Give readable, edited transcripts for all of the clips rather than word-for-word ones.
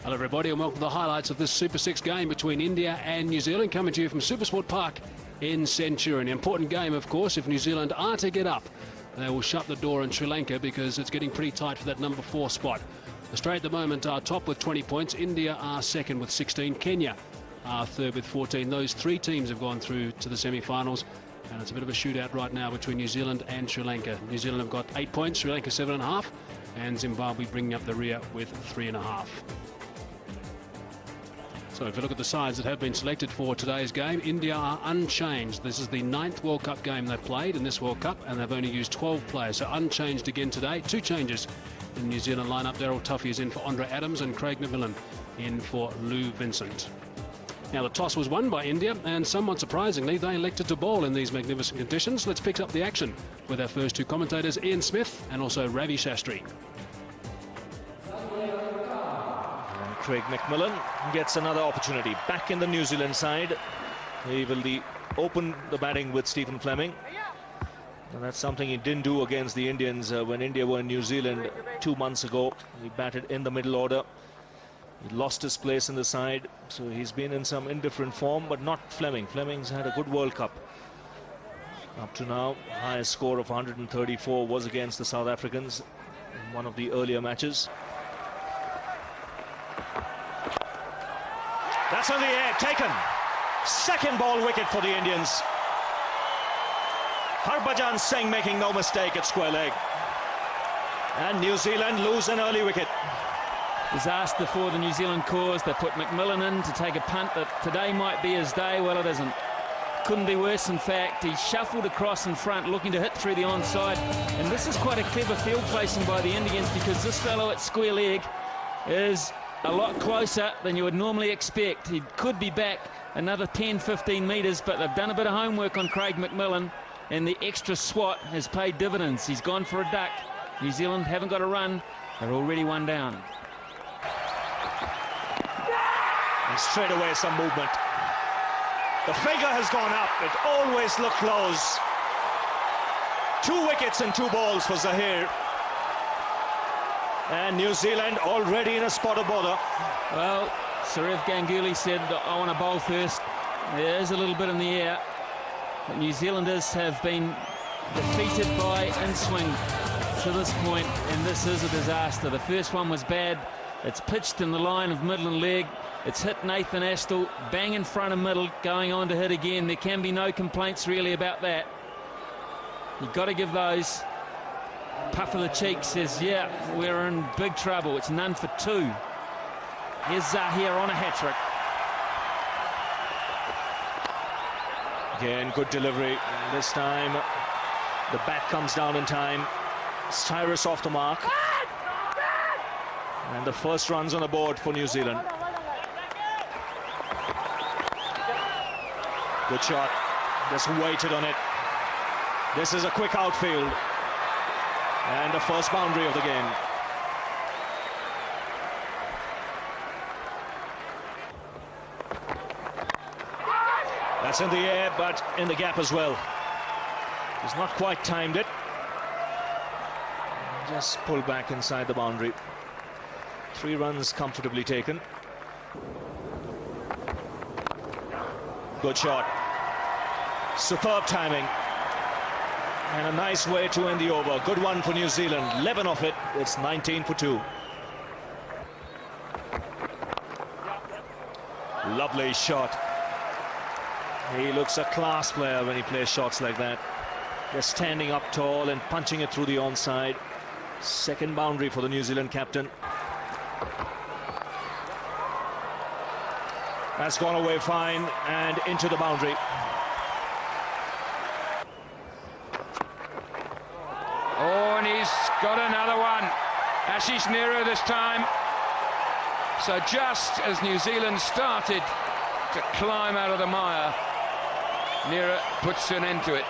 Hello everybody and welcome to the highlights of this Super 6 game between India and New Zealand, coming to you from Supersport Park in Centurion. An important game, of course. If New Zealand are to get up, they will shut the door on Sri Lanka because it's getting pretty tight for that number 4 spot. Australia at the moment are top with 20 points. India are second with 16. Kenya are third with 14. Those three teams have gone through to the semi-finals, and it's a bit of a shootout right now between New Zealand and Sri Lanka. New Zealand have got 8 points, Sri Lanka 7.5, and Zimbabwe bringing up the rear with 3.5. So if you look at the sides that have been selected for today's game, India are unchanged. This is the 9th World Cup game they've played in this World Cup, and they've only used 12 players, so unchanged again today. 2 changes in the New Zealand lineup. Daryl Tuffy is in for Andre Adams and Craig McMillan in for Lou Vincent. Now the toss was won by India, and somewhat surprisingly they elected to bowl in these magnificent conditions. Let's pick up the action with our first 2 commentators, Ian Smith and also Ravi Shastri. Craig McMillan gets another opportunity back in the New Zealand side. He will open the batting with Stephen Fleming, and that's something he didn't do against the Indians when India were in New Zealand 2 months ago. He batted in the middle order. He lost his place in the side, so he's been in some indifferent form, but not Fleming. Fleming's had a good World Cup up to now. Highest score of 134 was against the South Africans in one of the earlier matches. That's on the air, taken. Second ball wicket for the Indians. Harbhajan Singh making no mistake at square leg. And New Zealand lose an early wicket. Disaster for the New Zealand cause. They put McMillan in to take a punt that today might be his day. Well, it isn't. Couldn't be worse, in fact. He shuffled across in front, looking to hit through the onside. And this is quite a clever field placing by the Indians, because this fellow at square leg is a lot closer than you would normally expect. He could be back another 10-15 metres, but they've done a bit of homework on Craig McMillan, and the extra swat has paid dividends. He's gone for a duck. New Zealand haven't got a run. They're already 1 down. And straight away some movement. The figure has gone up. It always looked close. 2 wickets and 2 balls for Zaheer. And New Zealand already in a spot of bother. Well, Sourav Ganguly said, I want to bowl first. There is a little bit in the air. But New Zealanders have been defeated by in-swing to this point, and this is a disaster. The first one was bad. It's pitched in the line of middle and leg. It's hit Nathan Astle, bang in front of middle, going on to hit again. There can be no complaints really about that. You've got to give those. Puff of the cheek says, yeah, we're in big trouble. It's none for 2. Here's Zaheer on a hat-trick. Again, good delivery. This time, the bat comes down in time. Cyrus off the mark. And the first runs on the board for New Zealand. Good shot. Just waited on it. This is a quick outfield. And the first boundary of the game. That's in the air, but in the gap as well. He's not quite timed it. Just pulled back inside the boundary. 3 runs comfortably taken. Good shot. Superb timing. And a nice way to end the over. Good one for New Zealand. 11 of it. It's 19 for 2. Lovely shot. He looks a class player when he plays shots like that. Just standing up tall and punching it through the onside. Second boundary for the New Zealand captain. That's gone away fine and into the boundary. Oh, and he's got another one. Ashish Nehru this time. So just as New Zealand started to climb out of the mire, Nehru puts an end to it.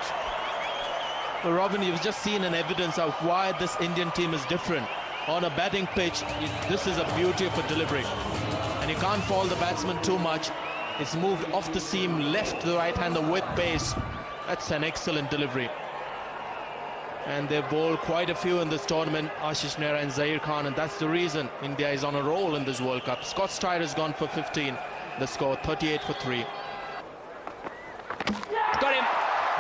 Well, Robin, you've just seen an evidence of why this Indian team is different. On a batting pitch, this is a beauty of a delivery. And you can't fault the batsman too much. It's moved off the seam, left to the right-hander with pace. That's an excellent delivery. and they've bowled quite a few in this tournament, Ashish Nehra and Zaheer Khan, and that's the reason India is on a roll in this World Cup. Scott Steyer has gone for 15. The score 38 for 3. Got him.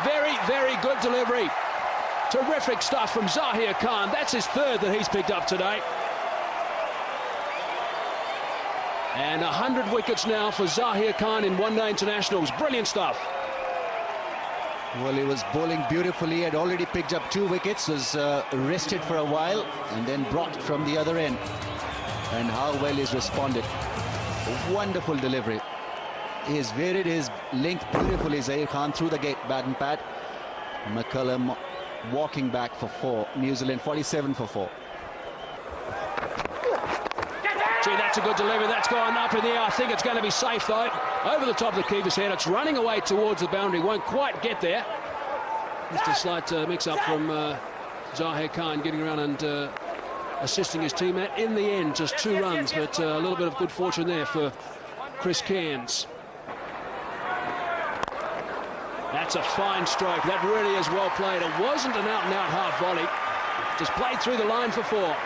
Very, very good delivery. Terrific stuff from Zaheer Khan. That's his third that he's picked up today. And 100 wickets now for Zaheer Khan in one-day internationals. Brilliant stuff. Well, he was bowling beautifully. He had already picked up 2 wickets, was rested for a while, and then brought from the other end. And how well he's responded. A wonderful delivery. He has varied his length beautifully, Zaheer Khan, through the gate, bat and pat. McCullum walking back for 4. New Zealand 47 for 4. Gee, that's a good delivery. That's gone up in the air. I think it's going to be safe, though. Over the top of the keeper's head. It's running away towards the boundary. Won't quite get there. Just a slight mix-up from Zaheer Khan getting around and assisting his teammate. In the end, just 2 runs, but a little bit of good fortune there for Chris Cairns. That's a fine stroke. That really is well played. It wasn't an out-and-out half volley. Just played through the line for 4.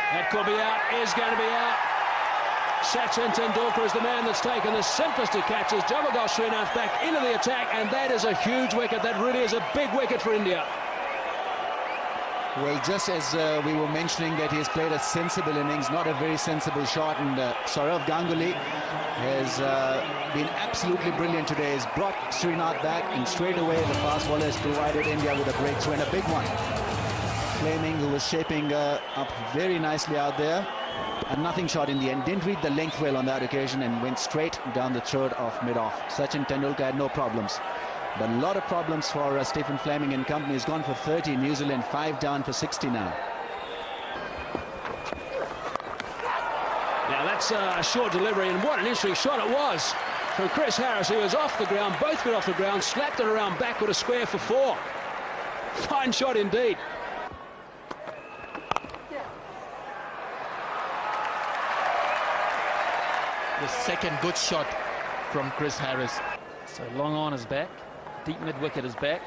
That could be out, is going to be out. Sachin Tendulkar is the man that's taken the simplest of catches. Javagal Srinath back into the attack, and that is a huge wicket. That really is a big wicket for India. Well, just as we were mentioning that he has played a sensible innings, not a very sensible shot, and Sourav Ganguly has been absolutely brilliant today. He's brought Srinath back, and straight away the fast bowler has provided India with a breakthrough, and a big one. Fleming, who was shaping up very nicely out there, a nothing shot in the end. Didn't read the length well on that occasion and went straight down the throat of mid-off. Sachin Tendulkar had no problems. But a lot of problems for Stephen Fleming and company. He's gone for 30. New Zealand 5 down for 60 now. Now that's a short delivery, and what an interesting shot it was from Chris Harris. He was off the ground, both feet off the ground, slapped it around back with a square for 4. Fine shot indeed. The second good shot from Chris Harris. So long on is back. Deep mid-wicket is back.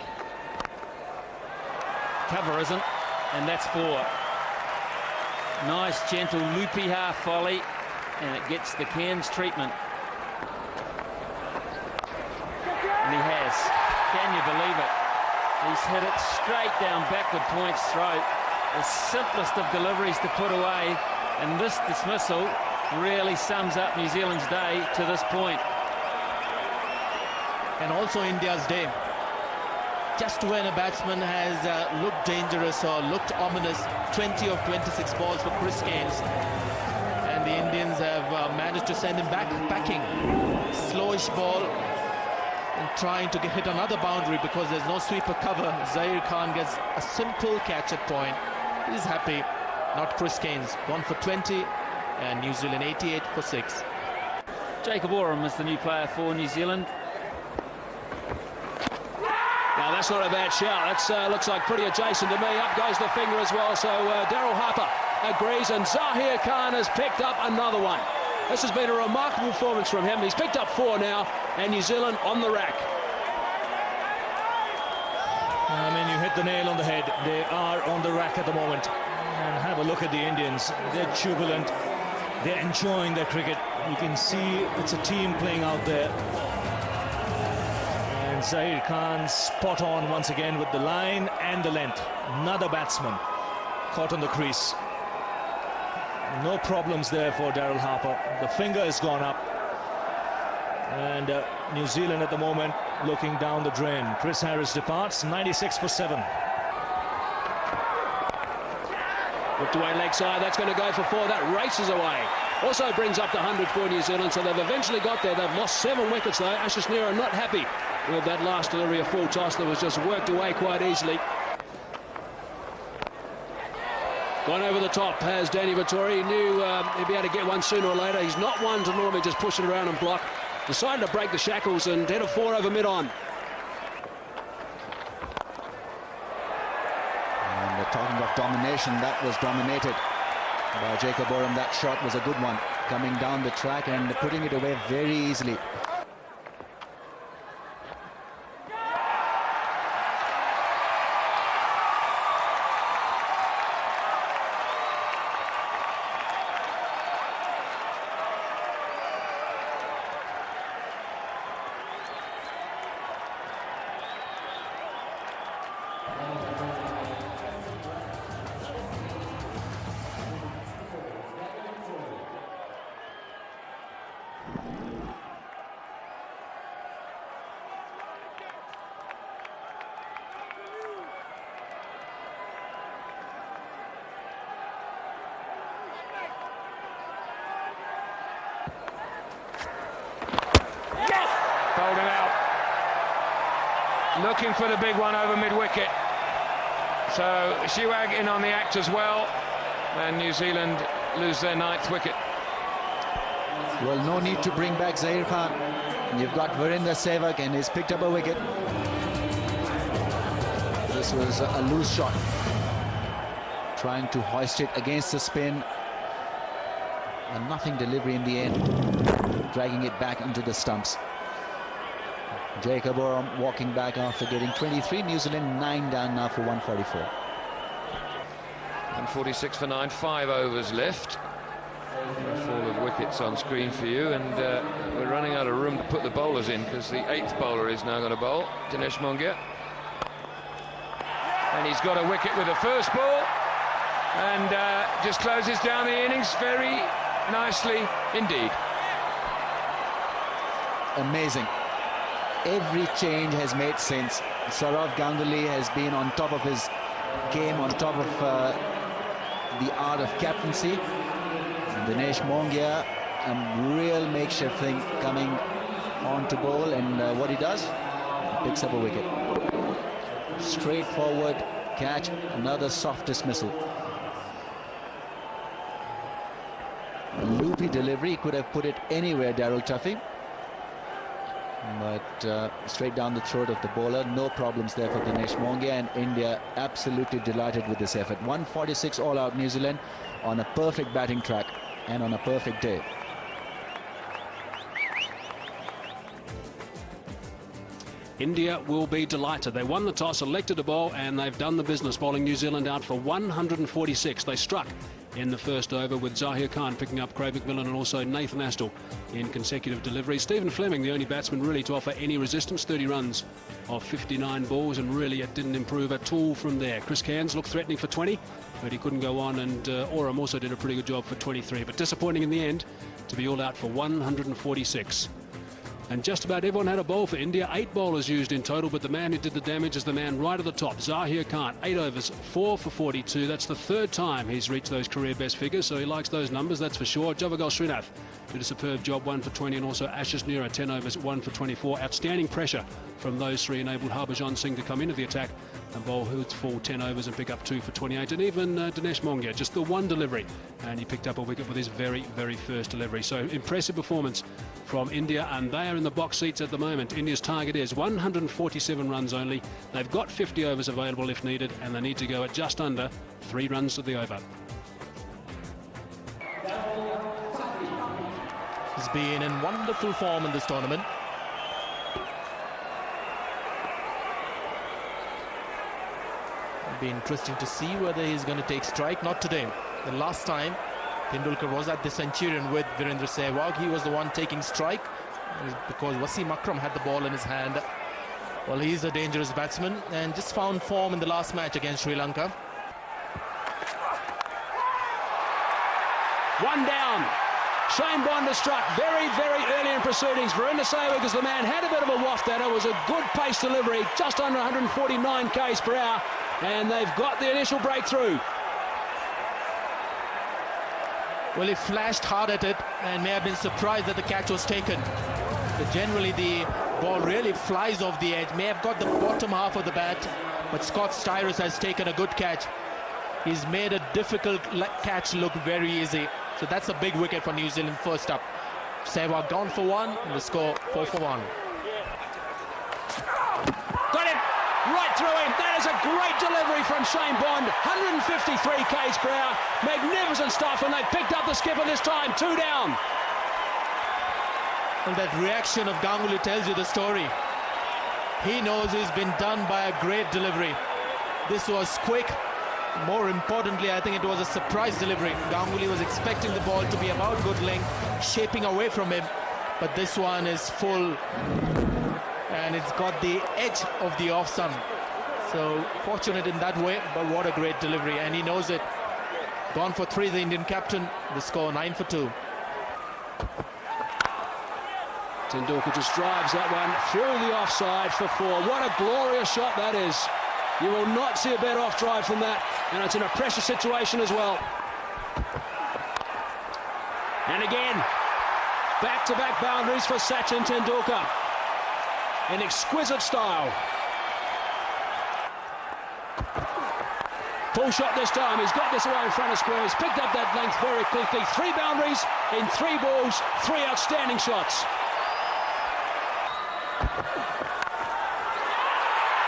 Cover isn't, and that's 4. Nice, gentle, loopy half volley, and it gets the Cairns treatment. And he has. Can you believe it? He's hit it straight down backward point's throat. The simplest of deliveries to put away, and this dismissal really sums up New Zealand's day to this point. And also India's day. Just when a batsman has looked dangerous or looked ominous, 20 of 26 balls for Chris Cairns. And the Indians have managed to send him back packing. Slowish ball and trying to hit another boundary because there's no sweeper cover. Zaheer Khan gets a simple catch at point. He's happy, not Chris Cairns. Gone for 20 and New Zealand 88 for 6. Jacob Oram is the new player for New Zealand. Now that's not a bad shout. That looks like pretty adjacent to me. Up goes the finger as well. So Daryl Harper agrees, and Zaheer Khan has picked up another one. This has been a remarkable performance from him. He's picked up 4 now, and New Zealand on the rack. I mean, you hit the nail on the head. They are on the rack at the moment. And have a look at the Indians. They're jubilant. They're enjoying their cricket. You can see it's a team playing out there. And Zaheer Khan spot on once again with the line and the length. Another batsman caught on the crease. No problems there for Daryl Harper. The finger has gone up. And New Zealand at the moment looking down the drain. Chris Harris departs, 96 for 7. Whipped away leg side, that's going to go for 4. That races away. Also brings up the 100 for New Zealand, so they've eventually got there. They've lost 7 wickets though. Ashish Nehra not happy with that last delivery, a full toss that was just worked away quite easily. Gone over the top has Danny Vettori. He knew he'd be able to get one sooner or later. He's not one to normally just push it around and block. Decided to break the shackles and hit a 4 over mid-on. And talking of domination, that was dominated by Jacob Oram. That shot was a good one, coming down the track and putting it away very easily. looking for the big one over mid-wicket. So Sehwag in on the act as well, and New Zealand lose their 9th wicket. Well, no need to bring back Zaheer Khan. You've got Virender Sehwag, and he's picked up a wicket. This was a loose shot, trying to hoist it against the spin. A nothing delivery in the end, dragging it back into the stumps. Jacob Oram walking back after getting 23. New Zealand 9 down now for 144. 146 for 9, 5 overs left. A fall of wickets on screen for you, and we're running out of room to put the bowlers in because the 8th bowler is now going to bowl, Dinesh Mongia. And he's got a wicket with the first ball, and just closes down the innings very nicely indeed. Amazing. Every change has made sense. Sourav Ganguly has been on top of his game, on top of the art of captaincy. And Dinesh Mongia, a real makeshift thing coming on to bowl, and what he does, he picks up a wicket. Straightforward catch, another soft dismissal. A loopy delivery, he could have put it anywhere, Daryl Tuffy. But straight down the throat of the bowler, no problems there for Dinesh Mongia, and India absolutely delighted with this effort. 146 all out, New Zealand on a perfect batting track and on a perfect day. India will be delighted. They won the toss, elected to bowl, and they've done the business, bowling New Zealand out for 146. They struck in the first over with Zaheer Khan picking up Craig McMillan and also Nathan Astle in consecutive deliveries. Stephen Fleming, the only batsman really to offer any resistance, 30 runs of 59 balls, and really it didn't improve at all from there. Chris Cairns looked threatening for 20, but he couldn't go on, and Oram also did a pretty good job for 23, but disappointing in the end to be all out for 146. And just about everyone had a bowl for India. 8 bowlers used in total, but the man who did the damage is the man right at the top, Zaheer Khan. 8 overs, 4 for 42. That's the 3rd time he's reached those career best figures, so he likes those numbers, that's for sure. Javagal Srinath did a superb job, 1 for 20, and also Ashish Nehra, 10 overs, 1 for 24. Outstanding pressure from those 3 enabled Harbhajan Singh to come into the attack and bowl Hoods full 10 overs and pick up 2 for 28. And even Dinesh Mongia, just the 1 delivery, and he picked up a wicket with his very, very first delivery. So impressive performance from India, and they are in the box seats at the moment. India's target is 147 runs only. They've got 50 overs available if needed, and they need to go at just under 3 runs to the over. He's been in wonderful form in this tournament. It'll be interesting to see whether he's going to take strike. Not today. The last time Tendulkar was at the Centurion with Virender Sehwag, he was the one taking strike because Wasim Akram had the ball in his hand. Well, he's a dangerous batsman and just found form in the last match against Sri Lanka. 1 down. Shane Bond has struck very, very early in proceedings. Virender Sehwag is the man, had a bit of a waft at it. It was a good pace delivery, just under 149 k's per hour, and they've got the initial breakthrough. Well, he flashed hard at it and may have been surprised that the catch was taken. But generally the ball really flies off the edge, may have got the bottom half of the bat, but Scott Styris has taken a good catch. He's made a difficult catch look very easy. So that's a big wicket for New Zealand first up. Sehwag gone for 1, and the score 4 for 1. Got him right through him. That is a great delivery from Shane Bond. 153 k's per hour. Magnificent stuff, and they picked up the skipper this time. 2 down. And that reaction of Ganguly tells you the story. He knows he's been done by a great delivery. This was quick. More importantly, I think it was a surprise delivery. Ganguly was expecting the ball to be about good length, shaping away from him. But this one is full, and it's got the edge of the off-stump. So fortunate in that way, but what a great delivery, and he knows it. Gone for 3, the Indian captain. The score 9 for 2. Tendulkar just drives that one through the offside for 4. What a glorious shot that is. You will not see a better off drive from that, and it's in a pressure situation as well. And again, back-to-back boundaries for Sachin Tendulkar in exquisite style. Pull shot this time. He's got this away in front of square. He's picked up that length very quickly. 3 boundaries in 3 balls, 3 outstanding shots.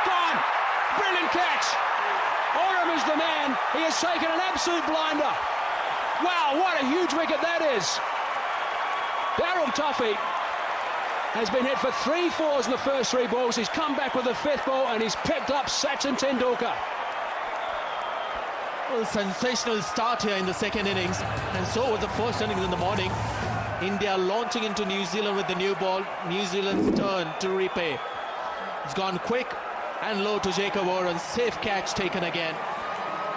Gone. Brilliant catch. Oram is the man. He has taken an absolute blinder. Wow, what a huge wicket that is. Daryl Tuffy has been hit for 3 fours in the first 3 balls. He's come back with the 5th ball and he's picked up Sachin Tendulkar. Well, a sensational start here in the second innings, and so was the first innings in the morning. India launching into New Zealand with the new ball. New Zealand's turn to repay. It's gone quick and low to Jacob Oram. Safe catch taken again.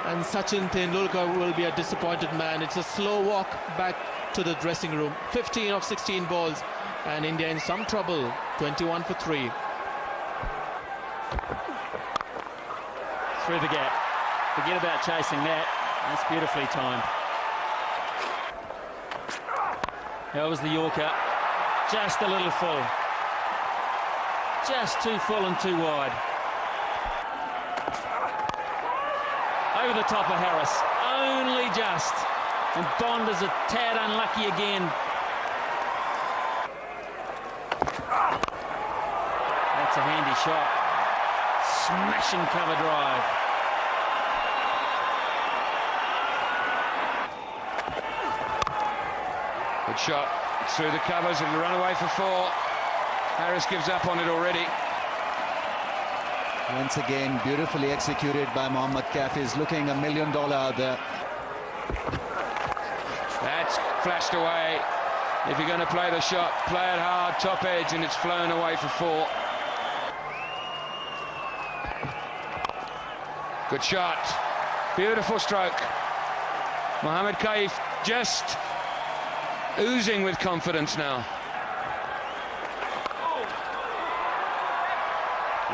And Sachin Tendulkar will be a disappointed man. It's a slow walk back to the dressing room. 15 of 16 balls, and India in some trouble. 21 for 3. Through the gap. Forget about chasing that. That's beautifully timed. That was the Yorker. Just a little full. Just too full and too wide. Over the top of Harris. Only just. And Bond is a tad unlucky again. That's a handy shot. Smashing cover drive. Good shot through the covers. It'll run away for 4. Harris gives up on it already. Once again, beautifully executed by Mohammad Kaif. He's looking $1 million out there. That's flashed away. If you're going to play the shot, play it hard, top edge, and it's flown away for 4. Good shot. Beautiful stroke. Mohammad Kaif just oozing with confidence now.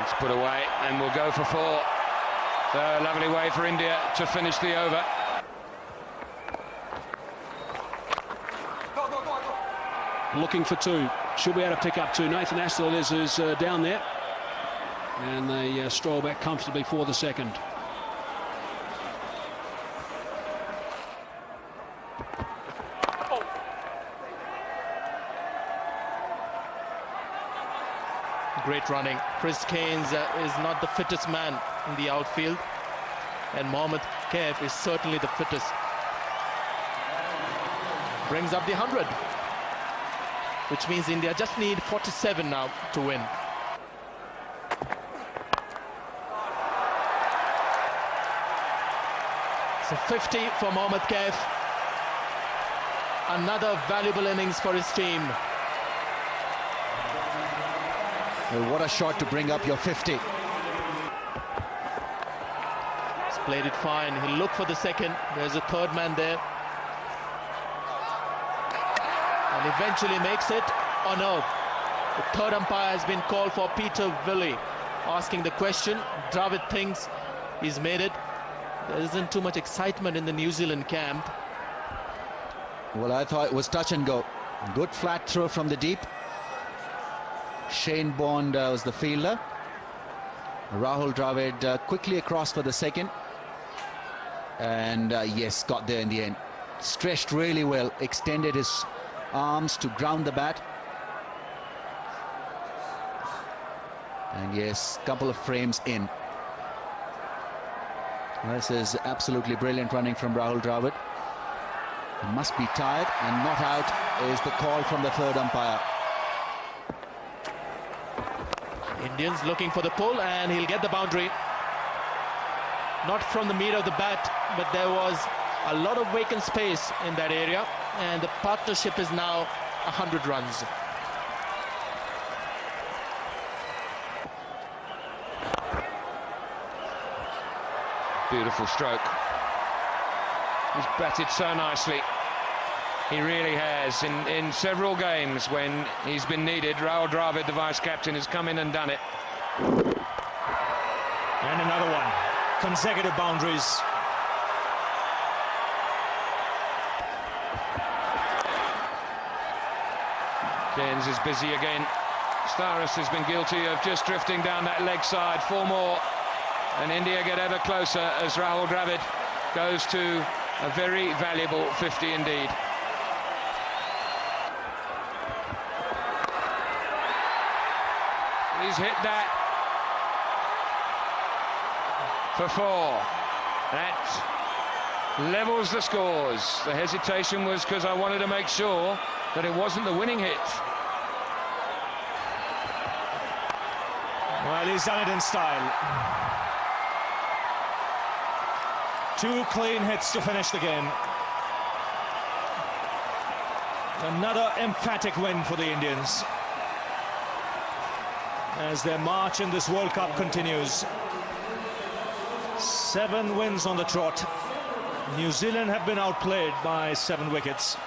It's put away and we'll go for 4. So a lovely way for India to finish the over. Looking for 2. Should be able to pick up 2. Nathan Astill is down there. And they stroll back comfortably for the second. Great running. Chris Keynes is not the fittest man in the outfield, and Mohammad Kaif is certainly the fittest. Brings up the 100, which means India just need 47 now to win. So 50 for Mohammad Kaif. Another valuable innings for his team. Well, what a shot to bring up your 50. He's played it fine. He'll look for the second. There's a third man there. And eventually makes it. Oh no. The third umpire has been called for Peter Willey. Asking the question. Dravid thinks he's made it. There isn't too much excitement in the New Zealand camp. Well, I thought it was touch and go. Good flat throw from the deep. Shane Bond was the fielder. Rahul Dravid quickly across for the second. And yes, got there in the end. Stretched really well, extended his arms to ground the bat. And yes, couple of frames in. This is absolutely brilliant running from Rahul Dravid. He must be tired, and not out is the call from the third umpire. Indians looking for the pull, and he'll get the boundary. Not from the meat of the bat, but there was a lot of vacant space in that area, and the partnership is now 100 runs. Beautiful stroke. He's batted so nicely. He really has. In several games when he's been needed, Rahul Dravid, the vice-captain, has come in and done it. And another one. Consecutive boundaries. Cairns is busy again. Starris has been guilty of just drifting down that leg side. 4 more. And India get ever closer as Rahul Dravid goes to a very valuable 50 indeed. He's hit that for 4. That levels the scores. The hesitation was because I wanted to make sure that it wasn't the winning hit. Well, he's done it in style. 2 clean hits to finish the game. Another emphatic win for the Indians as their march in this World Cup continues. 7 wins on the trot. New Zealand have been outplayed by 7 wickets.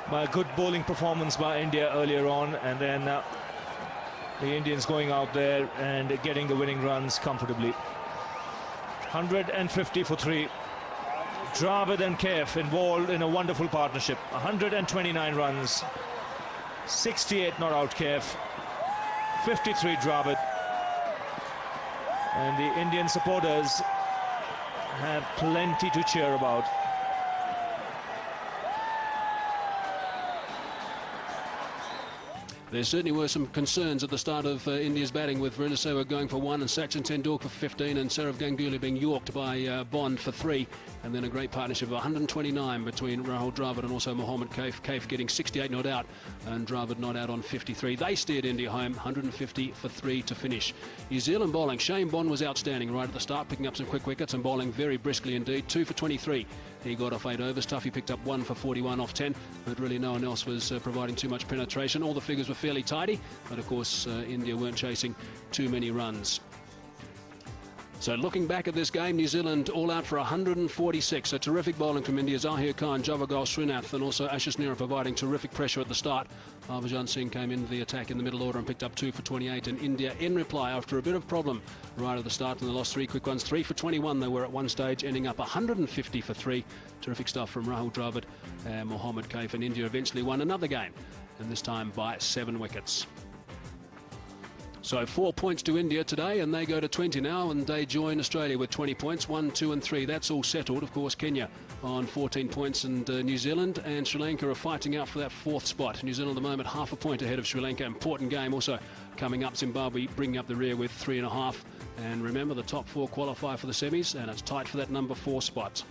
By a good bowling performance by India earlier on, and then the Indians going out there and getting the winning runs comfortably. 150 for 3. Dravid and Kaif involved in a wonderful partnership. 129 runs. 68 not out Kaif. 53 Dravid. And the Indian supporters have plenty to cheer about. There certainly were some concerns at the start of India's batting, with Virendra Sehwag going for 1 and Sachin Tendulkar for 15 and Sourav Ganguly being yorked by Bond for 3. And then a great partnership of 129 between Rahul Dravid and also Mohammad Kaif. Kaif getting 68 not out and Dravid not out on 53. They steered India home, 150 for 3 to finish. New Zealand bowling. Shane Bond was outstanding right at the start, picking up some quick wickets and bowling very briskly indeed. 2 for 23. He got off 8 overs. Tuffy picked up 1 for 41 off 10, but really no one else was providing too much penetration. All the figures were fairly tidy, but of course India weren't chasing too many runs. So looking back at this game, New Zealand all out for 146. So terrific bowling from India. Zahir Khan, Javagal Srinath and also Ashish Nehra providing terrific pressure at the start. Harbhajan Singh came into the attack in the middle order and picked up 2 for 28. And India in reply after a bit of problem right at the start, and they lost 3 quick ones. 3 for 21 they were at one stage, ending up 150 for 3. Terrific stuff from Rahul Dravid and Mohammad Kaif. And India eventually won another game, and this time by 7 wickets. So 4 points to India today, and they go to 20 now, and they join Australia with 20 points, 1, 2 and 3. That's all settled. Of course, Kenya on 14 points, and New Zealand and Sri Lanka are fighting out for that 4th spot. New Zealand at the moment half a point ahead of Sri Lanka. Important game also coming up. Zimbabwe bringing up the rear with 3.5. And remember, the top 4 qualify for the semis, and it's tight for that number 4 spot.